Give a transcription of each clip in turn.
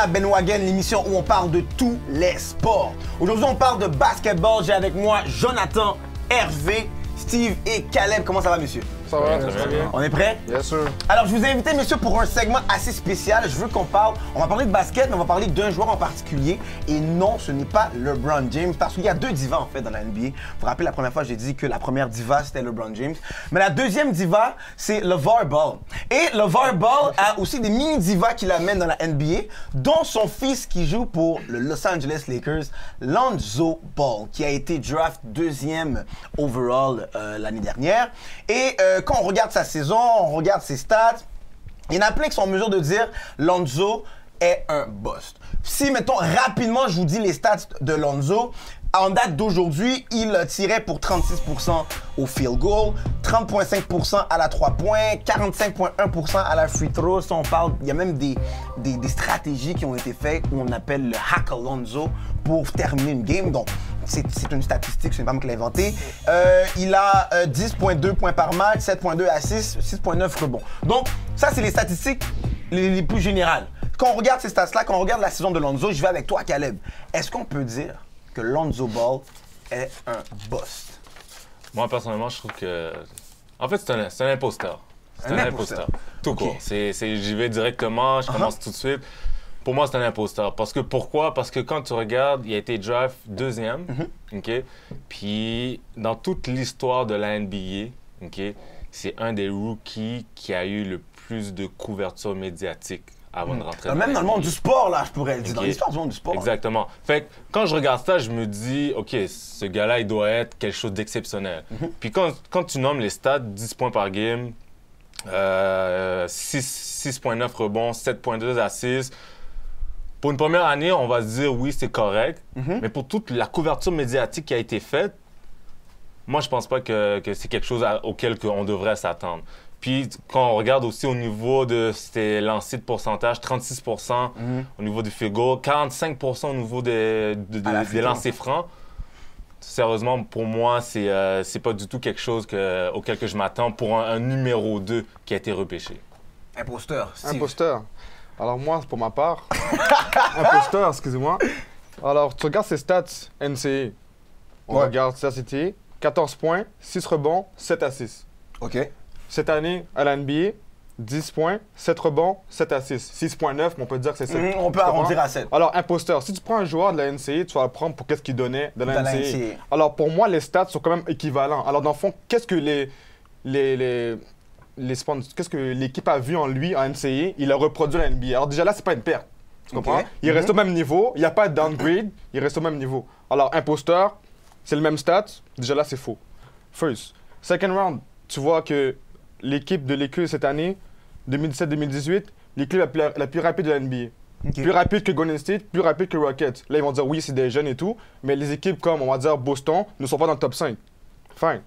à Bandwagon, l'émission où on parle de tous les sports. Aujourd'hui, on parle de basketball. J'ai avec moi Jonathan, Hervé, Steve et Caleb. Comment ça va, monsieur? Ça va, très bien. On est prêt? Bien sûr. Alors, je vous ai invité, messieurs, pour un segment assez spécial. Je veux qu'on parle, on va parler de basket, mais on va parler d'un joueur en particulier. Et non, ce n'est pas LeBron James, parce qu'il y a deux divas, en fait, dans la NBA. Vous vous rappelez, la première fois, j'ai dit que la première diva, c'était LeBron James. Mais la deuxième diva, c'est LeVar Ball. Et LeVar Ball a aussi des mini-divas qui l'amènent dans la NBA, dont son fils qui joue pour le Los Angeles Lakers, Lonzo Ball, qui a été draft 2e overall l'année dernière. Et quand on regarde sa saison, on regarde ses stats, il y en a plein qui sont en mesure de dire Lonzo est un bust. Si, mettons, rapidement, je vous dis les stats de Lonzo, en date d'aujourd'hui, il tirait pour 36% au field goal, 30,5% à la 3 points, 45,1% à la free throw. Ça, on parle, il y a même des stratégies qui ont été faites où on appelle le hack Lonzo pour terminer une game. Donc, c'est une statistique, ce n'est pas moi qui l'ai inventé. Il a 10,2 points par match, 7,2 assists, 6,9 rebonds. Donc, ça, c'est les statistiques les plus générales. Quand on regarde ces stats-là, quand on regarde la saison de Lonzo, je vais avec toi, Caleb. Est-ce qu'on peut dire que Lonzo Ball est un bust? Moi, personnellement, je trouve que... En fait, c'est un imposteur. C'est un imposteur. Tout court. J'y vais directement, je commence tout de suite. Pour moi, c'est un imposteur. Pourquoi? Parce que quand tu regardes, il a été draft 2e, OK? Puis, dans toute l'histoire de la NBA, OK, c'est un des rookies qui a eu le plus de couverture médiatique avant de rentrer Même dans le monde du sport, là, je pourrais le dire. Dans l'histoire du monde du sport. Exactement. Fait que quand je regarde ça, je me dis, OK, ce gars-là, il doit être quelque chose d'exceptionnel. Puis quand tu nommes les stats, 10 points par game, 6,9 rebonds, 7,2 assists, pour une première année, on va se dire, oui, c'est correct. Mais pour toute la couverture médiatique qui a été faite, moi, je pense pas que c'est quelque chose auquel on devrait s'attendre. Puis, quand on regarde aussi au niveau de ses lancers de pourcentage, 36% au niveau du field goal, 45% au niveau des lancers francs. Sérieusement, pour moi, c'est pas du tout quelque chose auquel je m'attends pour un numéro 2 qui a été repêché. Imposteur. Imposteur. Alors moi, pour ma part, imposteur, excusez-moi. Alors, tu regardes ses stats NCAA. On regarde sa CTA, 14 points, 6 rebonds, 7 assists. OK. Cette année, à la NBA, 10 points, 7 rebonds, 7 assists. 6,9, mais on peut dire que c'est 7. On peut arrondir à 7. Alors, imposteur. Si tu prends un joueur de la NCAA, tu vas le prendre pour qu'est-ce qu'il donnait de la NCAA. Alors, pour moi, les stats sont quand même équivalents. Alors, dans le fond, qu'est-ce que qu'est-ce que l'équipe a vu en lui, en NCAA? Il a reproduit la NBA. Alors, déjà là, c'est pas une perte. Tu comprends? Il reste au même niveau. Il n'y a pas de downgrade. Il reste au même niveau. Alors, imposteur, c'est le même stat. Déjà là, c'est faux. First. Second round, tu vois que l'équipe de Lakers cette année, 2017-2018, l'équipe la plus rapide de la NBA. Plus rapide que Golden State, plus rapide que Rockets. Là, ils vont dire oui, c'est des jeunes et tout, mais les équipes comme, on va dire, Boston ne sont pas dans le top 5. Fine.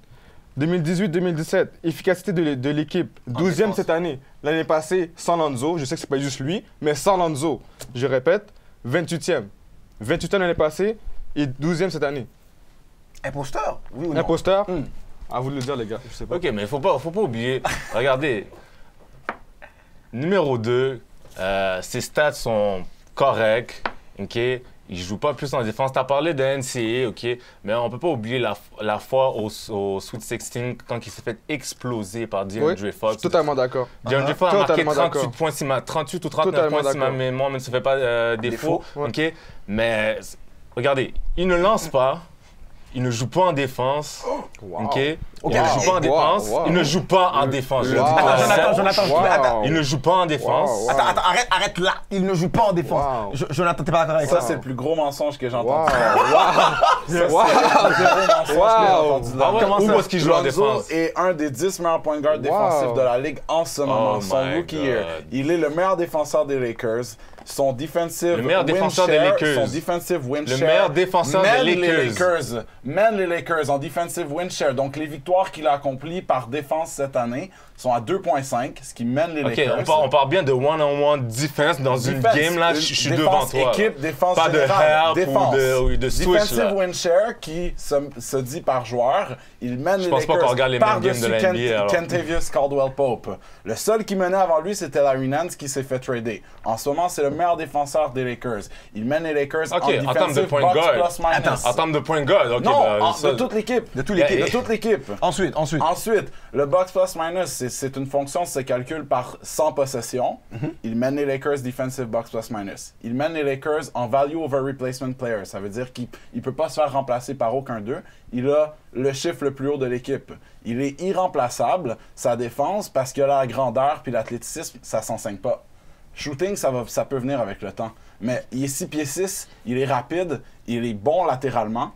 2018-2017, efficacité de l'équipe, 12e cette année. L'année passée, sans Lonzo, je sais que c'est pas juste lui, mais sans Lonzo, je répète, 28e. 28e l'année passée et 12e cette année. Imposteur? Oui ou non? Imposteur? À vous de le dire, les gars. Je sais pas. OK, mais faut pas oublier. Regardez, numéro 2, ses stats sont corrects, OK? Il joue pas plus en défense. Tu as parlé de NCAA, OK? Mais on peut pas oublier la fois au Sweet 16 quand il s'est fait exploser par DeAndre Fox. Je suis totalement d'accord. DeAndre Fox a marqué 38 ou 39 points si ma mémoire ne se fait pas défaut, OK? Mais regardez, il ne lance pas. Il ne joue pas en défense, OK? Il ne joue pas en défense. Il ne joue pas en défense. Jonathan, il ne joue pas en défense. Attends, arrête là. Il ne joue pas en défense. Jonathan, t'es pas d'accord avec ça? Ça, c'est le plus gros mensonge que j'ai entendu. Où est-ce qu'il joue en défense? Lonzo est un des 10 meilleurs point guard défensifs de la ligue en ce moment. Son rookie year. Il est le meilleur défenseur des Lakers. Son defensive le meilleur défenseur des Lakers. Son defensive win share. Le meilleur défenseur des Lakers. Mène les Lakers en defensive win share. Donc, les victoires qu'il a accomplies par défense cette année sont à 2,5, ce qui mène les Lakers. On parle bien de one-on-on defense dans une game, là, je suis devant toi. Équipe, défense pas générale, de help ou de switch. Defensive win share qui se dit par joueur. Il mène les Lakers par-dessus Kentavious Caldwell-Pope. Le seul qui menait avant lui, c'était Larry Nance qui s'est fait trader. En ce moment, c'est le meilleur défenseur des Lakers. Il mène les Lakers en termes de defensive point box guard. plus minus. En termes de point guard, ok. Non, de toute l'équipe. De toute l'équipe. De toute l'équipe. Ensuite. Ensuite, le box plus minus, c'est une fonction, se calcule par 100 possessions. Il mène les Lakers defensive box plus minus. Il mène les Lakers en value over replacement player. Ça veut dire qu'il ne peut pas se faire remplacer par aucun d'eux. Il a le chiffre le plus haut de l'équipe. Il est irremplaçable, sa défense, parce qu'il a la grandeur puis l'athléticisme, ça ne s'enseigne pas. Shooting, ça peut venir avec le temps. Mais il est 6 pieds 6, il est rapide, il est bon latéralement.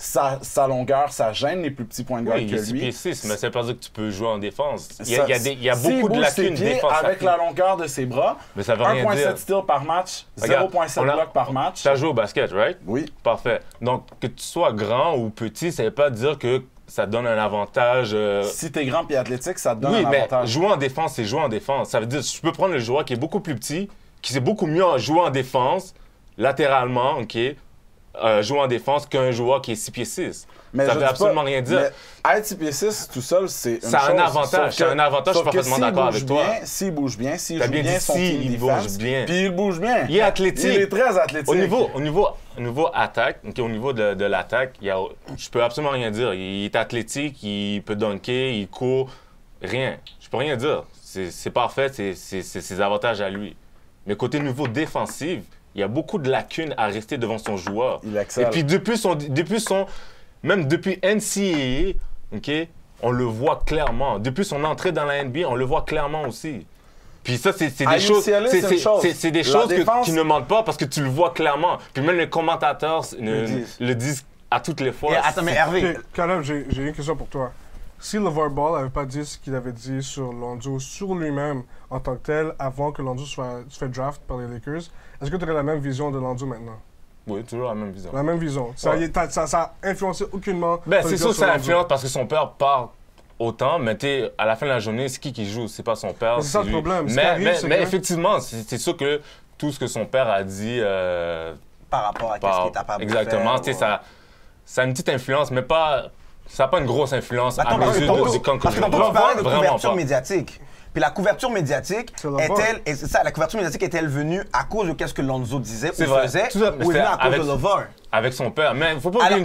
Sa longueur, ça gêne les plus petits points de garde que lui. Oui, il est 6 pieds 6, mais ça veut pas dire que tu peux jouer en défense. Il y a S'il beaucoup de bouge ses lacunes pieds défensives. avec la longueur de ses bras, Mais ça veut rien dire. 1.7 steals par match, Regarde, 0.7 blocs par match. Tu as joué au basket, right? Oui. Parfait. Donc, que tu sois grand ou petit, ça ne veut pas dire que ça te donne un avantage. Si t'es grand et athlétique, ça te donne Oui, un mais avantage. jouer en défense, c'est jouer en défense. Ça veut dire que je peux prendre le joueur qui est beaucoup plus petit, qui sait beaucoup mieux jouer en défense, latéralement, OK, jouer en défense qu'un joueur qui est 6 pieds 6. Mais Ça je veut dis absolument pas- rien dire. Mais être 6 pieds 6 tout seul, c'est une chose. Ça a un avantage, Sauf c'est un avantage, je suis sauf que parfaitement s'il d'accord bouge avec toi. bien, s'il bouge bien, s'il T'as joue bien bien dit son si, team il defense, bouge bien. puis il bouge bien. Il est athlétique. Il est très athlétique. Au niveau attaque, okay, au niveau de l'attaque, je peux absolument rien dire. Il est athlétique, il peut dunker, il court, rien. Je peux rien dire. C'est parfait, c'est ses avantages à lui. Mais côté niveau défensif, il y a beaucoup de lacunes à rester devant son joueur. Il excelle. Et puis même depuis NCAA, okay, on le voit clairement. Depuis son entrée dans la NBA, on le voit clairement aussi. Puis ça, c'est À des choses, UCLA, c'est une chose. c'est des La choses défense- qui ne mentent pas parce que tu le vois clairement. Puis même les commentateurs disent. le disent à toutes les fois. Et attends, mais Hervé, Ok, Caleb, j'ai une question pour toi. Si LeVar Ball n'avait pas dit ce qu'il avait dit sur Lonzo, sur lui-même en tant que tel, avant que Lonzo se fait draft par les Lakers, est-ce que tu aurais la même vision de Lonzo maintenant? Oui, toujours la même vision. La même vision. Ça a influencé aucunement. Ben, ton c'est vision sûr que sur ça Lonzo. influence parce que son père part autant, mais à la fin de la journée, c'est qui joue? C'est pas son père. Mais c'est ça le lui. problème. Ce qui Mais, arrive, mais, c'est mais que- effectivement, c'est sûr que tout ce que son père a dit. par rapport à ce qu'il est capable de faire. Exactement, tu sais, ça a une petite influence, mais pas. Ça n'a pas une grosse influence à Attends, mes parce que yeux tantôt, du parce que tantôt, tu parlais de Vraiment couverture pas. médiatique. Puis la couverture médiatique C'est la est-elle, et c'est ça, la couverture médiatique est-elle venue à cause de qu'est-ce que Lonzo disait C'est ou vrai. faisait, Tout ça, ou est venue à cause avec- de LeVar? Avec son père. Mais faut pas oublier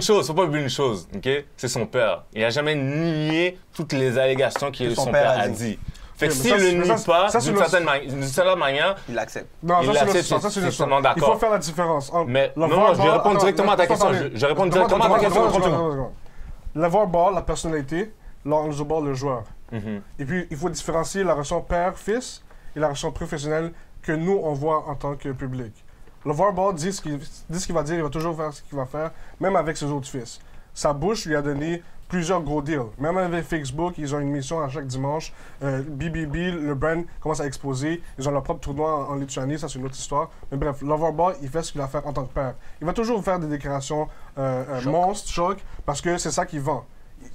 une chose, ok? C'est son père. Il a jamais nié toutes les allégations que son père a dit. Fait que Oui, mais s'il ça, le mais nie ça, pas, ça, c'est d'une le- certaine manière, Il l'accepte. Non, Il ça, l'accepte, c'est ça, c'est c'est le totalement Il d'accord. faut faire la différence entre Mais LeVar non, je vais Ball- répondre Attends, directement à ta laisse-moi question. parler. Je réponds Demande- directement à ta demande- question. demande- LeVar Ball, la personnalité, Lonzo Ball, le joueur. Mhm. Et puis, il faut différencier la relation père-fils et la relation professionnelle que nous, on voit en tant que public. LeVar Ball dit ce qu'il va dire, il va toujours faire ce qu'il va faire, même avec ses autres fils. Sa bouche lui a donné plusieurs gros deals. Même avec Facebook, ils ont une mission à chaque dimanche. BBB, le brand commence à exploser. Ils ont leur propre tournoi en Lituanie, ça c'est une autre histoire. Mais bref, LeVar Ball, il fait ce qu'il a à faire en tant que père. Il va toujours faire des déclarations monstres, choc, parce que c'est ça qu'il vend.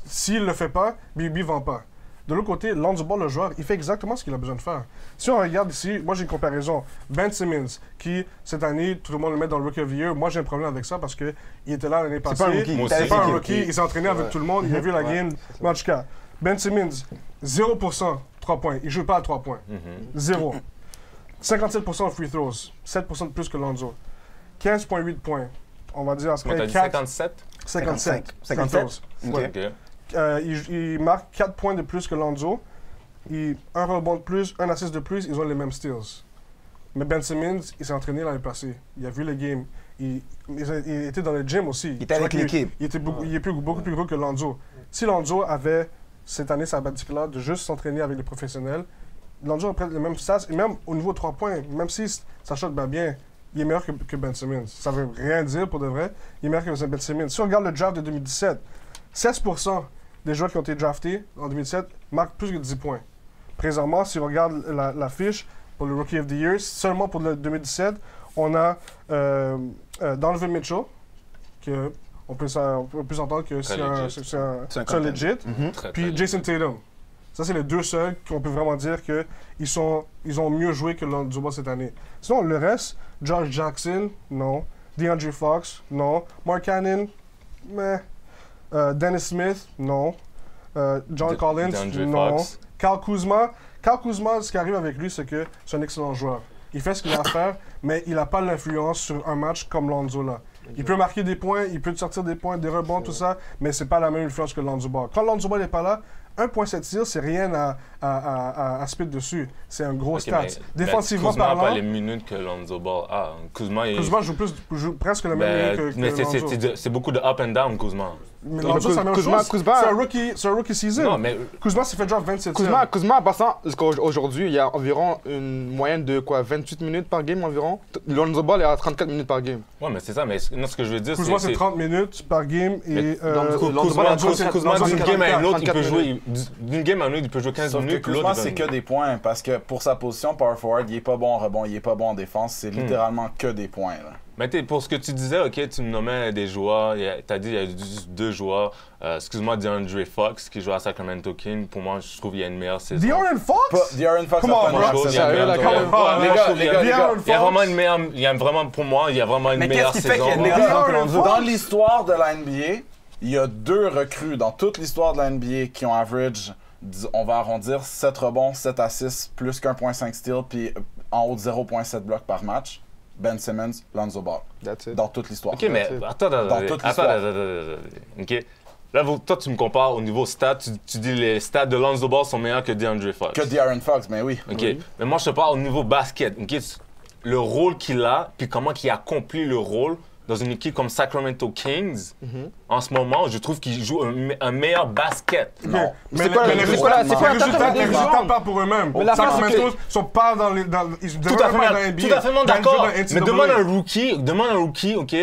S'il le fait pas, BBB vend pas. De l'autre côté, Lonzo Ball, le joueur, il fait exactement ce qu'il a besoin de faire. Si on regarde ici, moi j'ai une comparaison. Ben Simmons, qui cette année, tout le monde le met dans le Rookie of the Year. Moi j'ai un problème avec ça parce qu'il était là l'année passée. pas un rookie. Moi T'as aussi. C'est pas un dit rookie, il s'est entraîné avec tout le monde, il a vu la game. Mais en tout cas, Ben Simmons, 0% 3 points. Il joue pas à 3 points. 0. 57% free throws, 7% de plus que Lonzo. 15,8 points. On va dire Comment t'as après dit 4, 57? 57. 57? Free throws. Ok. Ok. Il marque 4 points de plus que Lonzo. Un rebond de plus, un assist de plus, ils ont les mêmes steals. Mais Ben Simmons, il s'est entraîné l'année passée. Il a vu les games. Il était dans le gym aussi. Il était avec l'équipe. Il est beaucoup plus gros que Lonzo. Si Lonzo avait cette année sabbatique-là de juste s'entraîner avec les professionnels, Lonzo a presque les mêmes stats. Et même au niveau 3 points, même si ça shot bien, il est meilleur que Ben Simmons. Ça veut rien dire pour de vrai. Il est meilleur que Ben Simmons. Si on regarde le draft de 2017, 16% des joueurs qui ont été draftés en 2017 marquent plus que 10 points. Présentement, si on regarde la fiche pour le Rookie of the Year, seulement pour le 2017, on a Donovan Mitchell, que on peut s'entendre que c'est un legit, Très, puis très Jason Tatum. Ça, c'est les deux seuls qu'on peut vraiment dire qu'ils ont mieux joué que Lonzo Ball cette année. Sinon, le reste, Josh Jackson, non. DeAndre Fox, non. Mark Cannon, mais. Dennis Smith, non. John Collins, DeAndre non. Fox. Kyle Kuzma, ce qui arrive avec lui, c'est que c'est un excellent joueur. Il fait ce qu'il a à faire, mais il n'a pas l'influence sur un match comme Lonzo là. Il peut marquer des points, il peut te sortir des points, des rebonds, tout ça, mais c'est pas la même influence que Lonzo Ball. Quand Lonzo Ball n'est pas là, 1.7 tirs, c'est rien à spit dessus. C'est un gros stat. Défensivement Kuzma parlant... n'a pas les minutes que Lonzo Ball a. Kuzma joue presque la même minute que mais Lonzo. c'est beaucoup de up and down, Kuzma. Mais Lonzo, c'est la même chose. C'est un rookie season. Non, mais... Kuzma s'est fait genre 27 tirs. Kuzma, en passant, aujourd'hui, il y a environ une moyenne de 28 minutes par game environ. Lonzo Ball est à 34 minutes par game. Ouais, mais c'est ça. Mais non, ce que je veux dire, Kuzma, c'est 30 minutes par game et Kuzma, d'une game à une autre, il peut jouer. D'une game à une autre, il peut jouer 15 minutes. Kuzma, c'est que des points parce que pour sa position power forward, il est pas bon en rebond, il est pas bon en défense. C'est littéralement que des points. Là. Mais pour ce que tu disais, ok, tu me nommais des joueurs. Tu as dit qu'il y a juste 2 joueurs. Excuse-moi, DeAndre Fox qui joue à Sacramento King. Pour moi, je trouve qu'il y a une meilleure saison. De'Aaron Fox? De'Aaron Fox, Come on, bro. Il y a vraiment une meilleure. Il y a vraiment, pour moi, il y a vraiment une meilleure saison. Mais qu'est-ce qui fait qu'il y a une meilleure saison que Lonzo? Dans l'histoire de la NBA, il y a 2 recrues dans toute l'histoire de la NBA qui ont average, on va arrondir, 7 rebonds, 7 assists, plus qu'1.5 steal, puis en haut de 0.7 blocs par match. Ben Simmons, Lonzo Ball. That's it. Dans toute l'histoire. Ok, mais attends. Ok. Là, toi, tu me compares au niveau stats. Tu dis les stats de Lonzo Ball sont meilleurs que DeAndre Fox. Que De'Aaron Fox, mais oui. Ok. Oui. Mais moi, je te parle au niveau basket. Ok. Le rôle qu'il a, puis comment il accomplit le rôle dans une équipe comme Sacramento Kings. En ce moment, je trouve qu'il joue un meilleur basket. Non. Mais les résultats parlent pour eux-mêmes. Mais la face, Sacramento sont pas dans les... Ils Tout à fait, non, d'accord. Mais demande un à un rookie, ok,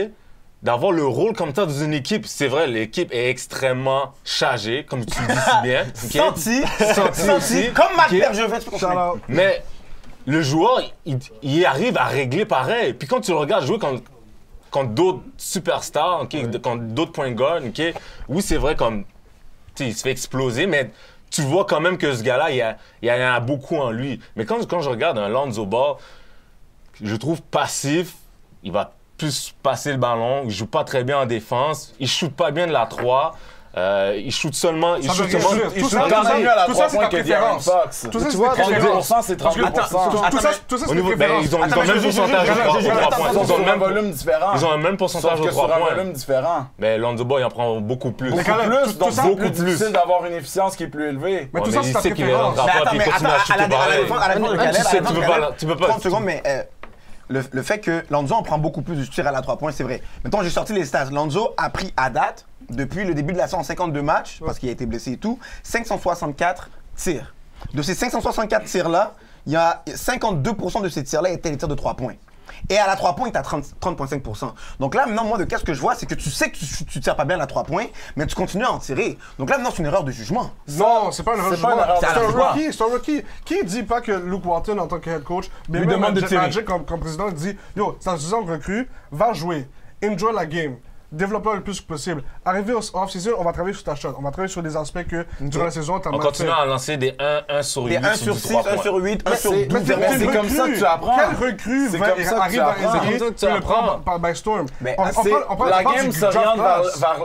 d'avoir le rôle comme ça dans une équipe. C'est vrai, l'équipe est extrêmement chargée, comme tu le dis si bien. Okay? Senti aussi. Comme Marc Ok. Bergevin, tu peux continuer. Mais le joueur, il arrive à régler pareil. Puis quand tu le regardes jouer contre d'autres superstars, okay, contre d'autres point guards, okay, oui, c'est vrai, comme il se fait exploser, mais tu vois quand même que ce gars-là, il y en a beaucoup en lui. Mais quand je regarde un Lonzo Ball, je trouve passif, il va plus passer le ballon, il joue pas très bien en défense, il shoot pas bien de la 3. Il shoot seulement. Il shoot seulement. Tout ça, c'est ta préférence. Tout ça, c'est 30%, c'est 30%. Tout ça, c'est ta préférence. Ils ont le même pourcentage de 3 points. Ils ont le même volume différent. Ils ont le même pourcentage de 3 sur un points. volume différent. Mais Lonzo Ball, il en prend beaucoup plus. Donc c'est plus difficile d'avoir une efficience qui est plus élevée. Mais tout ça, c'est ta préférence. Mais attends, à la défense de Caleb, tu peux pas. 30 secondes, mais le fait que Lonzo en prend beaucoup plus de tirs à la 3 points, c'est vrai. Maintenant, j'ai sorti les stats. Lonzo a pris à date, depuis le début de la saison, 52 matchs, parce qu'il a été blessé et tout, 564 tirs. De ces 564 tirs-là, il y a 52% de ces tirs-là étaient les tirs de 3 points. Et à la 3 points, tu as 30,5%. Donc là, maintenant, moi, de qu'est-ce que je vois, c'est que tu sais que tu tires pas bien à la 3 points, mais tu continues à en tirer. Donc là, maintenant, c'est une erreur de jugement. Non, c'est pas une erreur de c'est pas une erreur de jugement. C'est un rookie. Qui dit pas que Luke Walton, en tant que head coach, lui demande de tirer. Magic comme président, dit yo, c'est un saison recrue, va jouer, enjoy la game. Développe-le le plus possible. Arrivé au off-season, on va travailler sur ta shot. On va travailler sur des aspects que durant la saison, tu as On continue à lancer des 1 sur 8. Des 1 sur 6, 1 sur 8, 1 sur 12. C'est comme ça que tu apprends. Quel recrue arrive dans les NBA et le prend by storm? La game s'oriente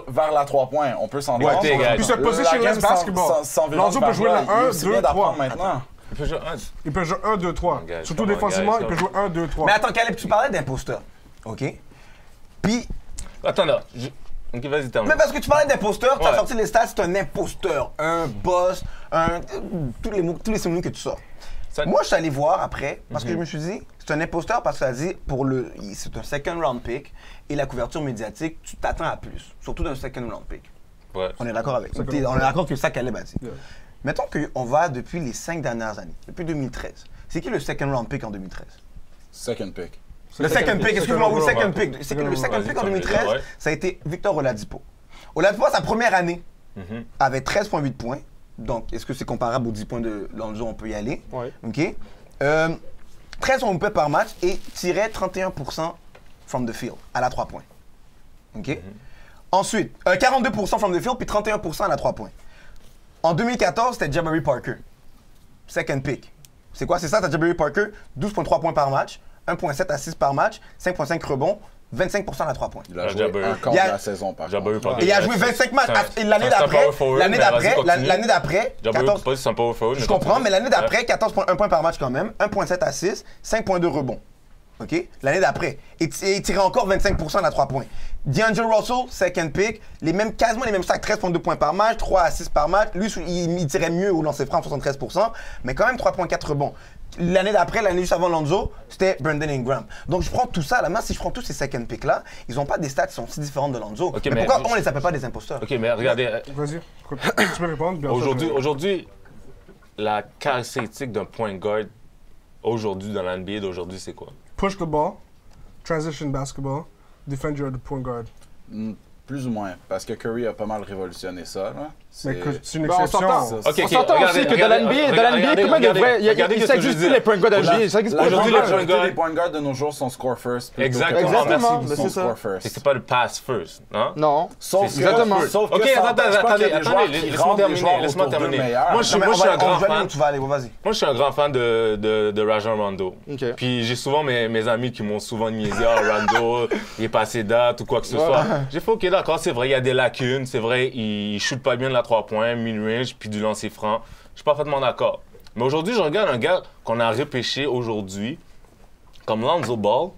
vers la 3 points. On peut s'en dire. Puis c'est positionless basketball. Lonzo peut jouer la 1, 2, 3. Maintenant. Il peut jouer 1, 2, 3. Surtout défensivement, il peut jouer 1, 2, 3. Mais attends, Caleb, tu parlais d'imposteur. OK? Puis. Attends, là. Ok, vas-y, termine. Mais parce que tu parlais d'imposteur, tu as Ouais. sorti les stats, c'est un imposteur, un boss, tous les synonymes que tu sors. Moi, je suis allé voir après, parce que je me suis dit, c'est un imposteur parce que ça dit, c'est un second round pick, et la couverture médiatique, tu t'attends à plus, surtout d'un second round pick. Ouais. On est d'accord avec ça. On est d'accord que ça, Caleb a dit. Mettons qu'on va depuis les 5 dernières années, depuis 2013. C'est qui le second round pick en 2013? Second pick. Le second pick, excuse-moi, oui, second pick. Vas-y, Le second pick en 2013, ouais. ça a été Victor Oladipo. Oladipo, sa première année, avait 13,8 points. Donc, est-ce que c'est comparable aux 10 points de Lonzo? On peut y aller. Ouais. OK. 13,8 points par match et tirait 31% from the field, à la 3 points. OK. Ensuite, 42% from the field, puis 31% à la 3 points. En 2014, c'était Jabari Parker. Second pick. C'est quoi? C'est ça, t'as Jabari Parker, 12,3 points par match, 1,7 assists par match, 5,5 rebonds, 25% à la 3 points. Il a joué un quart de la saison, par contre. Et il a joué 25 matchs. Et l'année d'après, Jabari 14. pas c'est un power forward. Je comprends, mais l'année d'après, 14,1 points par match quand même, 1,7 assists, 5,2 rebonds. OK? L'année d'après. Et il tirait encore 25% à 3 points. D'Angelo Russell, second pick, quasiment les mêmes stats, 13,2 points par match, 3 assists par match. Lui, il tirait mieux au lancer franc, 73%, mais quand même 3,4 rebonds. L'année d'après, l'année juste avant Lonzo, c'était Brandon Ingram. Donc je prends tout ça, là, si je prends tous ces second picks-là, ils n'ont pas des stats qui sont si différentes de Lonzo. Ok, mais pourquoi on les appelle pas des imposteurs? OK, mais regardez, Vas-y, tu peux répondre. bien sûr. aujourd'hui, la caractéristique d'un point guard aujourd'hui dans la NBA d'aujourd'hui, c'est quoi? Push the ball, transition basketball, defend your point guard. Plus ou moins, parce que Curry a pas mal révolutionné ça. Là. Mais c'est une Ben, on exception. s'entend. Ça, On Ok, s'entend regardez, aussi que dans la NBA, comment il regardez ça ce que existe je plus dis. les point guards de la NBA. Ça existe pas. Aujourd'hui, la les point majorité guards- des point guards de nos jours sont score first. plutôt Exactement, que Exactement, ils mais sont c'est ça. score first. C'est pas le pass first, hein? Non. Sauf C'est que, exactement. sauf que Ok, ça empêche pas qu'il y a des joueurs qui laisse-moi rendent les terminer, joueurs laisse-moi autour d'eux terminer. meilleurs. Moi, je suis Non, mais un grand on va aller fan. où tu vas aller, vas-y. Moi, je suis un grand fan de Rajon Rondo. Ok. Puis j'ai souvent mes amis qui m'ont souvent niaisé, Rondo, il est passé date ou quoi que ce soit. J'ai fait, OK, d'accord, c'est vrai, il y a des lacunes, c'est vrai, il shoot pas bien de la 3 points, mid-range, puis du lancer franc. Je suis parfaitement d'accord. Mais aujourd'hui, je regarde un gars qu'on a repêché aujourd'hui, comme Lonzo Ball.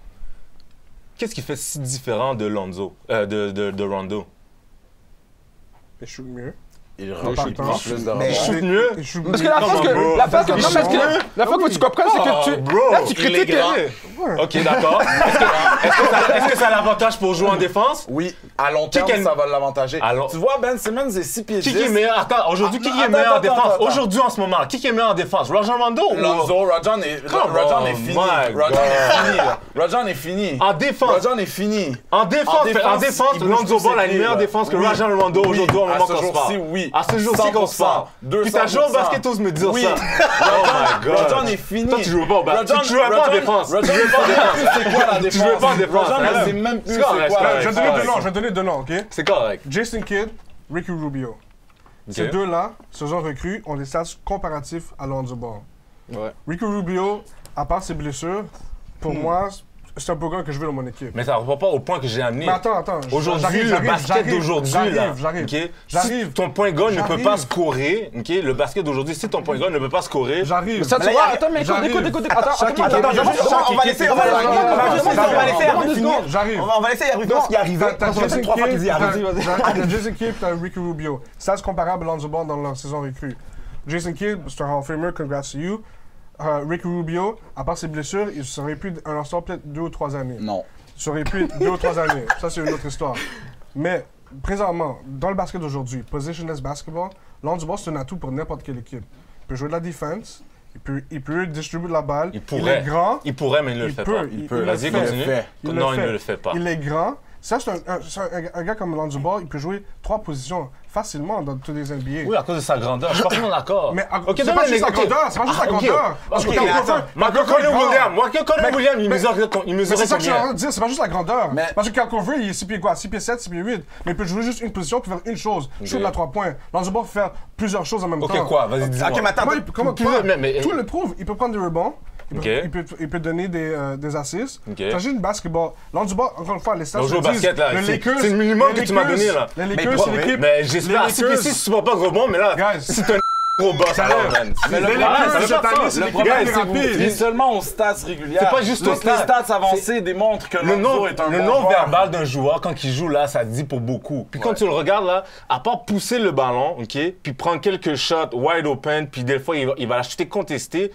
Qu'est-ce qui fait si différent de Lonzo, de Rondo? Il shoot mieux. Il pas rechute le temps. plus de Mais- Il rebonds. shoot mieux? Il shoot Parce que mieux. la fois que la fois que tu comprends, c'est que tu Bro, là tu il est critiques. grand. OK, d'accord. Est-ce que ça a l'avantage pour jouer en défense? Oui, à long terme, Qui- ça va l'avantager. Alors- Tu vois, Ben Simmons est 6 pieds 10. Qui est meilleur? Attends, aujourd'hui, qui est Attends, meilleur en attends, défense? attends. Aujourd'hui, en ce moment, qui est meilleur en défense? Rajon Rondo ou... Lonzo, Rajon est fini. my Rajon God. est fini. là. Rajon est fini. En défense. Rajon est fini. En défense, il bouge Lonzo plus Ball a ses une pieds, meilleure là. défense que Oui. Rajon Rondo Oui, aujourd'hui au à moment ce qu'on se jour-ci, parle. oui. À ce jour-ci qu'on se parle. 100%. Puis t'as joué au basket, ose me dire Oui. ça. Oh my God. Rajon est fini. Toi, tu jouais pas au basket. Rajon- Tu jouais pas en Rajon- défense. Rajon, Tu jouais pas en défense. c'est quoi la défense? Tu jouais pas en défense. Rajon, hein. ne sait même plus C'est c'est correct, quoi c'est la correct. Je vais défense. donner deux noms, je vais donner deux noms, OK? C'est correct. Jason Kidd, Ricky Rubio. Ces deux-là, saison recrues, ont des stats comparatifs à Lonzo Ball. Ouais. Ricky Rubio, à part ses blessures, pour moi, c'est un programme que je veux dans mon équipe. Mais ça ne va pas au point que j'ai amené. Mais attends. Aujourd'hui, le basket d'aujourd'hui, là, J'arrive. ok? J'arrive. Si ton point guard ne peut J'arrive. pas scorer, ok? Le basket d'aujourd'hui, si ton point guard ne peut pas scorer, J'arrive. Ça tu là, vois, il y a- attends mais écoute. Attends, On va laisser J'arrive. On va laisser Yarry parce qu'il est arrivé. T'as Ça fait 3 fois qu'il dit arrivé. T'as Jason Kidd, t'as Ricky Rubio. Stats comparables à Lonzo Ball dans leur saison recrue. Jason Kidd, c'est un Hall of Famer, congrats to you. Ricky Rubio, à part ses blessures, il serait pu un instant peut-être 2 ou 3 années. Non. Il serait pu 2 ou 3 années. Ça, c'est une autre histoire. Mais, présentement, dans le basket d'aujourd'hui, positionless basketball, Lonzo Ball, c'est un atout pour n'importe quelle équipe. Il peut jouer de la défense, il peut distribuer de la balle. il pourrait. est grand. Il pourrait, mais il ne le Il fait peut, pas. il peut. Vas-y, le continue. fait. Non, il ne le fait pas. Il est grand. Ça, c'est un gars comme Lonzo Ball, il peut jouer 3 positions facilement dans tous les NBA. Oui, à cause de sa grandeur. Je suis pas vraiment d'accord. Mais Ok, c'est donne pas un juste la exemple. grandeur, c'est pas juste la Ah, ok. grandeur. Parce que Ok, Michael attends. Conner- Michael Conner Williams, il mesurait Mais combien? c'est ça que je suis en train de dire, c'est pas juste la grandeur. Mais- Parce que Kyle Korver, il est 6 pieds quoi? 6 pieds 7, 6 pieds 8. Mais il peut jouer juste une position puis faire une chose. Shoot la 3 points. Lonzo Ball peut faire plusieurs choses en même temps. Ok, quoi? Vas-y, dis-moi. Ok, mais attends. Comment Tu quoi? veux- mais- Tout le prouve. Il peut prendre des rebonds. Ok. Il peut donner des assists. Ok. Ça juste une basketball. Lonzo Ball, encore une fois, les stats On joue au disent, basket, là. le C'est- Lakers- c'est le minimum les que tu m'as Lakers- donné, là. Les Mais Lakers, bro, c'est l'équipe. Mais j'espère, les si Lakers- tu ne pas rebond, mais là, Guys. c'est un gros boss. alors, man. Mais le Ah, Lakers, ça veut cette pas année, ça. c'est Le l'équipe problème, la plus c'est que vous rapide. fiez seulement aux stats régulières. C'est pas juste aux Les stats. stats avancées démontrent que Le Lonzo est un bon joueur. non-verbal d'un joueur, quand il joue là, ça dit pour beaucoup. Puis quand tu le regardes là, à part pousser le ballon, ok, puis prendre quelques shots wide open, puis des fois il va l'acheter contesté,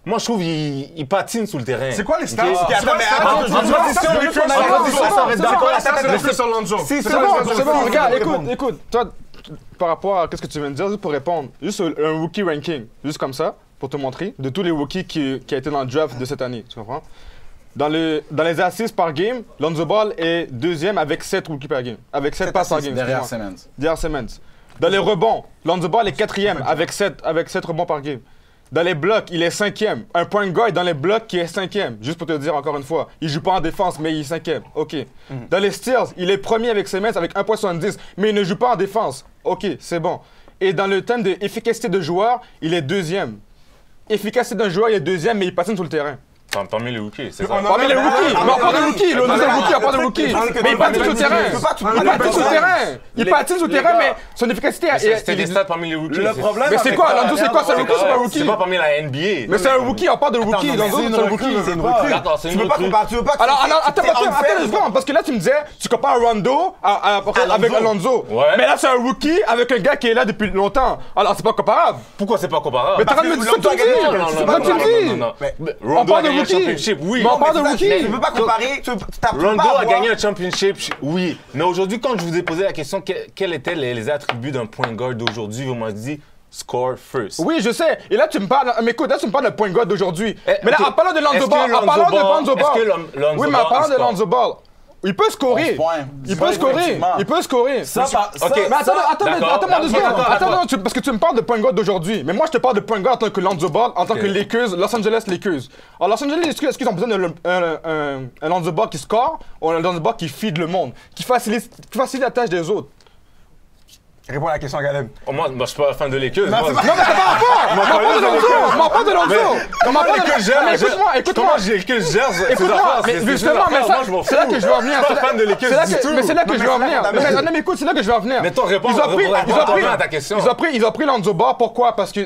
moi je trouve il patine sous le terrain. C'est quoi les stats? Ok? C'est quoi Attends, les mais stats? attends, C'est je- quoi les je- stats? je- C'est je- quoi les je- stats? je- je- C'est quoi les je- stats je- recrues sur Lonzo? Si, C'est c'est quoi bon, les stats C'est bon, recrues? regarde, répondre. écoute, toi, par rapport à ce que tu viens de dire, juste pour répondre, juste un rookie ranking, juste comme ça, pour te montrer, de tous les rookies qui a été dans le draft de cette année, tu comprends? Dans les assists par game, Lonzo Ball est deuxième avec 7 rookies par game, avec 7 passes par game. Derrière excuse-moi. Simmons. Derrière Simmons. Dans les rebonds, Lonzo Ball est quatrième avec 7 rebonds par game. Dans les blocs, il est cinquième. Un point guard dans les blocs qui est cinquième. Juste pour te dire encore une fois, il joue pas en défense, mais il est cinquième. OK. Dans les steals, il est premier avec Simmons avec 1,70, mais il ne joue pas en défense. OK, c'est bon. Et dans le thème d'efficacité de joueur, il est deuxième. Efficacité d'un joueur, il est deuxième, mais il patine sur le terrain. Parmi les rookies, c'est ça. Parmi les rookies, mais on parle de rookies, Lonzo c'est le rookie, on parle de rookies. Mais il patine sur le terrain. Il patine sur le terrain. Il patine sur le terrain, mais son efficacité. C'était des stats parmi les rookies. Le problème. Mais c'est quoi, Lonzo, c'est quoi, c'est un rookie, c'est pas un rookie? C'est pas parmi la NBA. Mais c'est un rookie, on parle de rookie. Lonzo, c'est un rookie. C'est une recrue. D'accord, c'est Tu une veux pas recrue. comparer, tu veux pas. Alors, attends une seconde, parce que là, tu me disais, tu compares Rondo avec Alonso. Ouais. Mais là, c'est un rookie avec un gars qui est là depuis longtemps. Alors, c'est pas comparable. Pourquoi c'est pas comparable? Mais t'es en train de me dire ça, tu me dis. Rondo On a parle de gagné un rookie. championship, oui. Mais on parle de Mais rookie. tu veux pas comparer. Rondo a gagné un championship, oui. Mais aujourd'hui, quand je vous ai posé la question, quels étaient les attributs d'un point guard d'aujourd'hui, vous m'avez dit score first. Oui, je sais. Et là, tu me parles. Mais écoute, là, tu me parles de point guard d'aujourd'hui. Mais là, ok. en parlant de Lonzo Est-ce que Ball, en parlant de Lonzo Ball. est-ce que Lonzo Oui, mais en Ball, parlant il de score? Lonzo Ball, il peut scorer. Il peut scorer. Il peut scorer. Ok. Mais attends-moi 2 secondes. d'accord. Attends, parce que tu me parles de point guard d'aujourd'hui. Mais moi, je te parle de point guard en tant que Lonzo Ball, en tant que Lakers, Los Angeles Lakers. Alors, Los Angeles, est-ce qu'ils ont besoin d'un Lonzo Ball qui score ou un Lonzo Ball qui feed le monde, qui facilite la tâche des autres? Réponds à la question, Caleb. Moi, je suis pas fan de Lakers. Non, Moi, c'est pas- Non, mais c'est pas rapport! On parle de Lonzo! On parle de Lonzo! Comment les Mais écoute-moi, Comment les Lakers gèrent ces Écoute-moi, affaires? mais C'est justement, ses mais affaires. ça, Moi, je m'en c'est là fous. que je veux en venir. Je suis pas fan de Lakers du tout. Mais c'est là que je veux en venir. Non, mais écoute, c'est là que je veux en venir. Mais toi, réponds à ta question. Ils ont pris Lonzo Ball, pourquoi? Parce que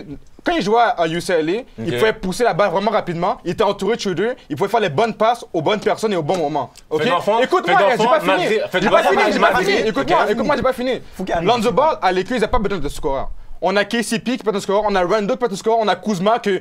quand il jouait à UCLA, il pouvait pousser la balle vraiment rapidement, il était entouré de shooters, il pouvait faire les bonnes passes aux bonnes personnes et au bon moment. Ok? Écoute-moi, j'ai pas fini. Écoute-moi, j'ai pas fini. Lonzo Ball, à l'équipe, il n'a pas besoin de scoreur. On a KCP qui peut être un scoreur, on a Rondo qui peut être un scoreur, on a Kuzma que,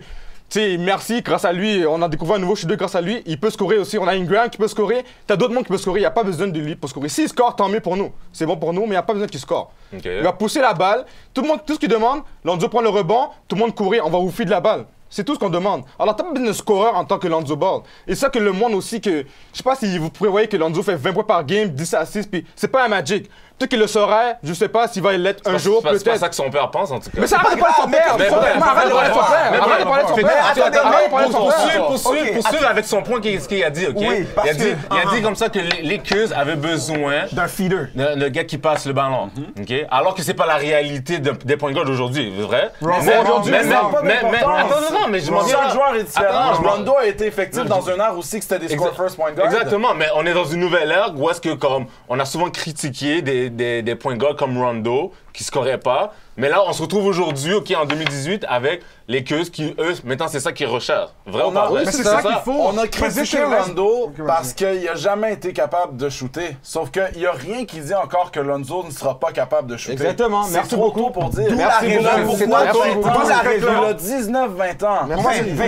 tu sais, merci, grâce à lui, on a découvert un nouveau shooter grâce à lui. Il peut scorer aussi. On a Ingram qui peut scorer. T'as d'autres mondes qui peuvent scorer. Il n'y a pas besoin de lui pour scorer. S'il score, tant mieux pour nous. C'est bon pour nous, mais il n'y a pas besoin qu'il score. Il va pousser la balle. Tout ce qu'il demande, Lonzo prend le rebond, tout le monde courir, on va vous feed la balle. C'est tout ce qu'on demande. Alors, t'as pas besoin de scoreur en tant que Lonzo Ball. Et ça que le monde aussi, que je sais pas si vous prévoyez que Lonzo fait 20 points par game, 10 à 6, puis c'est pas un Magic. Peut-être qu'il le saurait, je sais pas s'il va l'être un jour, peut-être. C'est pas ça que son père pense, en tout cas. Mais ça arrête de parler de son père! Arrête de parler de son père! Arrête de parler de son père! Arrête de parler de son père! Pour suivre avec son point, qu'est-ce qu'il a dit, ok? Oui, parce Il a dit comme ça que les Lakers avaient besoin D'un feeder. le gars qui passe le ballon, ok? Alors que c'est pas la réalité des points guards d'aujourd'hui, vrai? aujourd'hui, mais Attends, non, mais je m'en chaque joueur est différent. Attends, Rondo a été effectif dans une ère aussi que c'était des score first point guard. Exactement, mais on est dans une nouvelle ère où est-ce que comme on a souvent critiqué des points guards comme Rondo qui scoraient pas, mais là on se retrouve aujourd'hui, ok, en 2018 avec les Lakers qui eux maintenant c'est ça qu'ils recherchent. Vrai ou pas vrai? Mais c'est ça qu'il faut. On a critiqué Rondo Ok, vas-y. parce qu'il n'a jamais été capable de shooter. Sauf qu'il n'y a rien qui dit encore que Lonzo ne sera pas capable de shooter. Exactement. C'est Merci trop beaucoup. tôt pour dire. D'où la raison pourquoi Il a 19-20 ans. Moi, c'est 20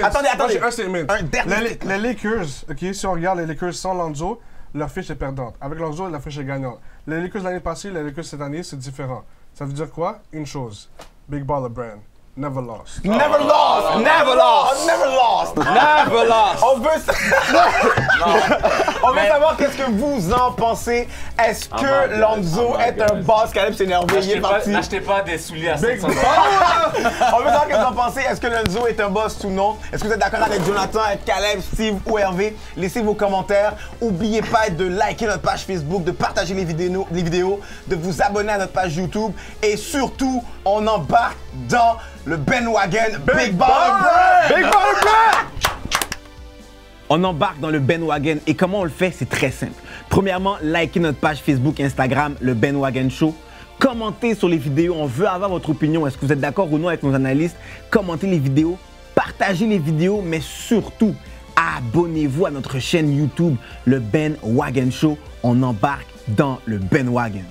Attendez. J'ai un statement. Un dernier. Les Lakers, ok, si on regarde les Lakers sans Lonzo, leur fiche est perdante. Avec Lonzo, la fiche est gagnante. Les Lakers l'année passée, les Lakers cette année, c'est différent. Ça veut dire quoi? Une chose. Big Baller Brand. Never lost. Never lost! Never lost! Never lost! Never lost! On veut savoir qu'est-ce que vous en pensez. Est-ce que Lonzo est un boss? Caleb s'est énervé, il est parti. N'achetez pas des souliers à 500 $. On veut savoir qu'est-ce que vous en pensez. Est-ce que Lonzo est un boss ou non? Est-ce que vous êtes d'accord avec Jonathan, avec Caleb, Steve ou Hervé? Laissez vos commentaires. N'oubliez pas de liker notre page Facebook, de partager les vidéos, de vous abonner à notre page YouTube. Et surtout, on embarque dans le bandwagon Big Baller Brand! Big Baller Brand! On embarque dans le bandwagon et comment on le fait? C'est très simple. Premièrement, likez notre page Facebook, Instagram, le Bandwagon Show. Commentez sur les vidéos, on veut avoir votre opinion. Est-ce que vous êtes d'accord ou non avec nos analystes? Commentez les vidéos, partagez les vidéos, mais surtout, abonnez-vous à notre chaîne YouTube, le Bandwagon Show. On embarque dans le bandwagon.